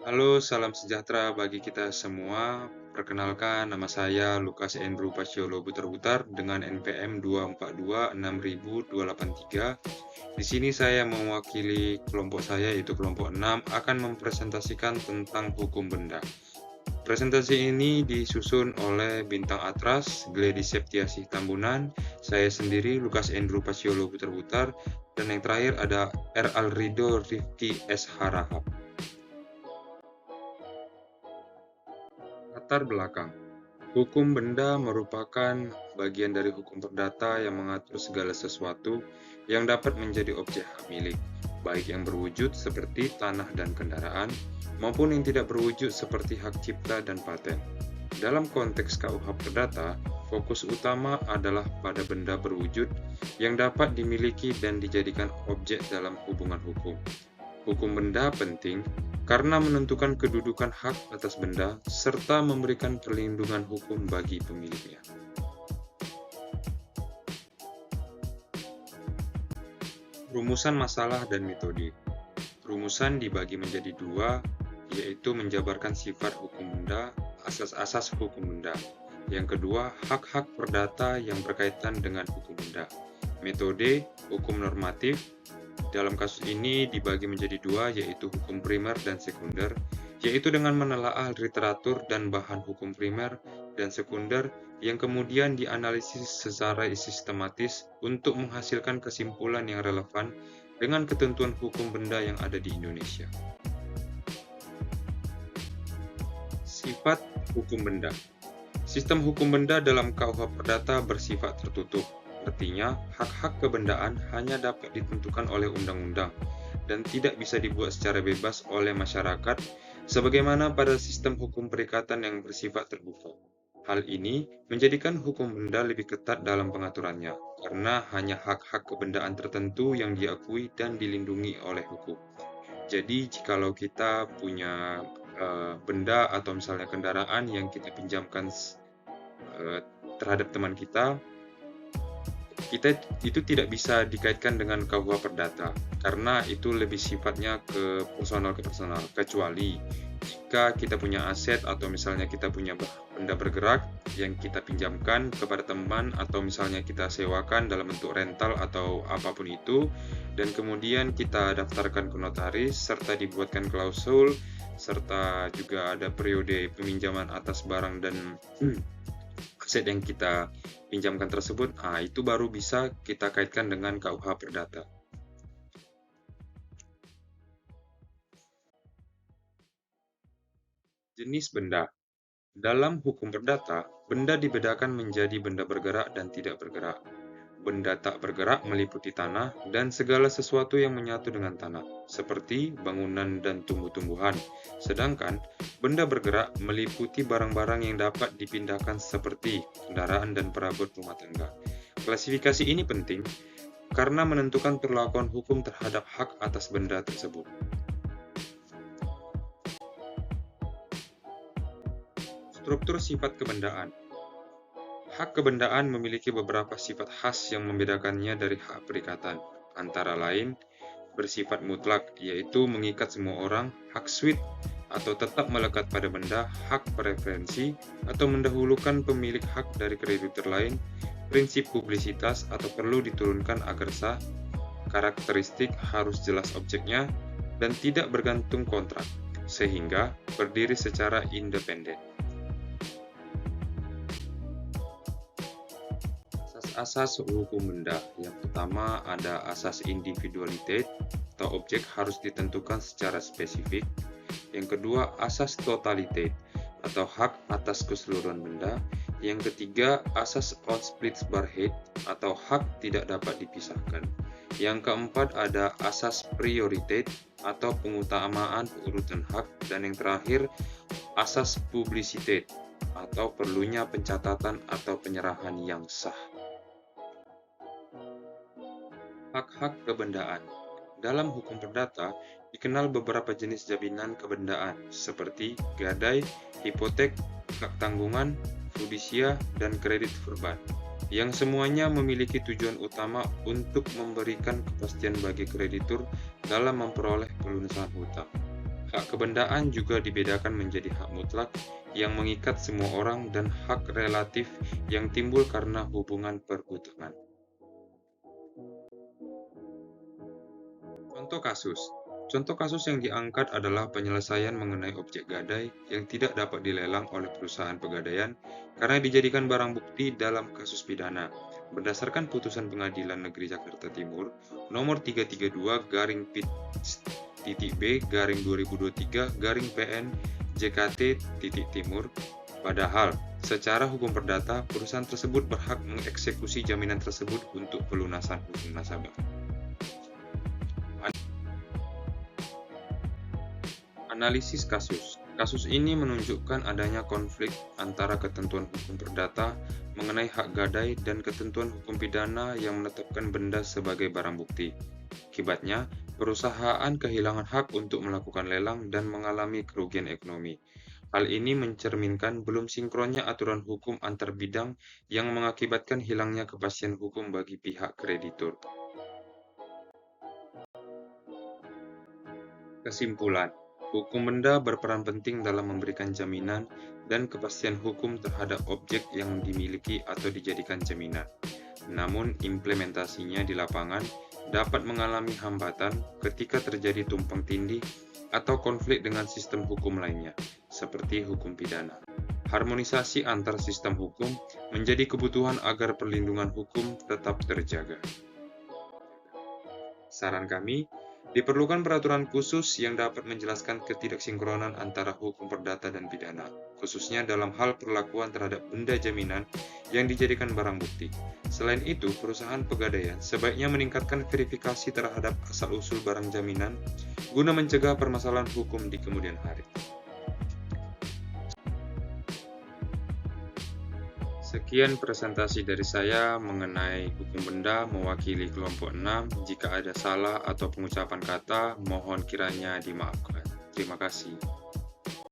Halo, salam sejahtera bagi kita semua. Perkenalkan, nama saya Lukas Andrew Pasiolo Butar-Butar dengan NPM 242600283. Di sini saya mewakili kelompok saya, yaitu kelompok 6, akan mempresentasikan tentang hukum benda. Presentasi ini disusun oleh Bintang Atras, Gladys Septiasih Tambunan, saya sendiri Lukas Andrew Pasiolo Butar-Butar, dan yang terakhir ada R. Alrido Rifki S. Harahap. Latar belakang. Hukum benda merupakan bagian dari hukum perdata yang mengatur segala sesuatu yang dapat menjadi objek hak milik, baik yang berwujud seperti tanah dan kendaraan, maupun yang tidak berwujud seperti hak cipta dan paten. Dalam konteks KUH Perdata, fokus utama adalah pada benda berwujud yang dapat dimiliki dan dijadikan objek dalam hubungan hukum. Hukum benda penting karena menentukan kedudukan hak atas benda serta memberikan perlindungan hukum bagi pemiliknya. Rumusan masalah dan metode. Rumusan dibagi menjadi dua, yaitu menjabarkan sifat hukum benda, asas-asas hukum benda. Yang kedua, hak-hak perdata yang berkaitan dengan hukum benda. Metode, hukum normatif. Dalam kasus ini dibagi menjadi dua, yaitu hukum primer dan sekunder, yaitu dengan menelaah literatur dan bahan hukum primer dan sekunder yang kemudian dianalisis secara sistematis untuk menghasilkan kesimpulan yang relevan dengan ketentuan hukum benda yang ada di Indonesia. Sifat hukum benda. Sistem hukum benda dalam KUH Perdata bersifat tertutup. Artinya, hak-hak kebendaan hanya dapat ditentukan oleh undang-undang dan tidak bisa dibuat secara bebas oleh masyarakat sebagaimana pada sistem hukum perikatan yang bersifat terbuka. Hal ini menjadikan hukum benda lebih ketat dalam pengaturannya karena hanya hak-hak kebendaan tertentu yang diakui dan dilindungi oleh hukum. Jadi, jikalau kita punya benda atau misalnya kendaraan yang kita pinjamkan terhadap teman kita itu tidak bisa dikaitkan dengan KUH Perdata karena itu lebih sifatnya ke personal, kecuali jika kita punya aset atau misalnya kita punya benda bergerak yang kita pinjamkan kepada teman atau misalnya kita sewakan dalam bentuk rental atau apapun itu dan kemudian kita daftarkan ke notaris serta dibuatkan klausul serta juga ada periode peminjaman atas barang dan aset yang kita pinjamkan tersebut, itu baru bisa kita kaitkan dengan KUH Perdata. Jenis benda. Dalam hukum perdata, benda dibedakan menjadi benda bergerak dan tidak bergerak. Benda tak bergerak meliputi tanah dan segala sesuatu yang menyatu dengan tanah, seperti bangunan dan tumbuh-tumbuhan. Sedangkan benda bergerak meliputi barang-barang yang dapat dipindahkan seperti kendaraan dan perabot rumah tangga. Klasifikasi ini penting karena menentukan perlakuan hukum terhadap hak atas benda tersebut. Struktur sifat kebendaan. Hak kebendaan memiliki beberapa sifat khas yang membedakannya dari hak perikatan, antara lain bersifat mutlak, yaitu mengikat semua orang, hak suit atau tetap melekat pada benda, hak preferensi atau mendahulukan pemilik hak dari kreditur lain, prinsip publisitas atau perlu diturunkan agar sah, karakteristik harus jelas objeknya, dan tidak bergantung kontrak, sehingga berdiri secara independen. Asas hukum benda. Yang pertama ada asas individualitas atau objek harus ditentukan secara spesifik. Yang kedua asas totalitas atau hak atas keseluruhan benda. Yang ketiga asas Unsplitbarkeit atau hak tidak dapat dipisahkan. Yang keempat ada asas prioritas atau pengutamaan urutan hak. Dan yang terakhir asas publisitas atau perlunya pencatatan atau penyerahan yang sah. Hak-hak kebendaan. Dalam hukum perdata, dikenal beberapa jenis jaminan kebendaan, seperti gadai, hipotek, hak tanggungan, fidusia, dan kredit verban, yang semuanya memiliki tujuan utama untuk memberikan kepastian bagi kreditur dalam memperoleh pelunasan hutang. Hak kebendaan juga dibedakan menjadi hak mutlak yang mengikat semua orang dan hak relatif yang timbul karena hubungan perhutang. Contoh kasus yang diangkat adalah penyelesaian mengenai objek gadai yang tidak dapat dilelang oleh perusahaan pegadaian karena dijadikan barang bukti dalam kasus pidana. Berdasarkan putusan Pengadilan Negeri Jakarta Timur nomor 332-P/B/2023-PN JKT-Timur, padahal secara hukum perdata perusahaan tersebut berhak mengeksekusi jaminan tersebut untuk pelunasan hukum nasabah. Analisis kasus. Kasus ini menunjukkan adanya konflik antara ketentuan hukum perdata mengenai hak gadai dan ketentuan hukum pidana yang menetapkan benda sebagai barang bukti. Akibatnya, perusahaan kehilangan hak untuk melakukan lelang dan mengalami kerugian ekonomi. Hal ini mencerminkan belum sinkronnya aturan hukum antar bidang yang mengakibatkan hilangnya kepastian hukum bagi pihak kreditur. Kesimpulan. Hukum benda berperan penting dalam memberikan jaminan dan kepastian hukum terhadap objek yang dimiliki atau dijadikan jaminan. Namun, implementasinya di lapangan dapat mengalami hambatan ketika terjadi tumpang tindih atau konflik dengan sistem hukum lainnya, seperti hukum pidana. Harmonisasi antar sistem hukum menjadi kebutuhan agar perlindungan hukum tetap terjaga. Saran kami, diperlukan peraturan khusus yang dapat menjelaskan ketidaksinkronan antara hukum perdata dan pidana, khususnya dalam hal perlakuan terhadap benda jaminan yang dijadikan barang bukti. Selain itu, perusahaan pegadaian sebaiknya meningkatkan verifikasi terhadap asal-usul barang jaminan guna mencegah permasalahan hukum di kemudian hari. Sekian presentasi dari saya mengenai hukum benda mewakili kelompok 6. Jika ada salah atau pengucapan kata, mohon kiranya dimaafkan. Terima kasih.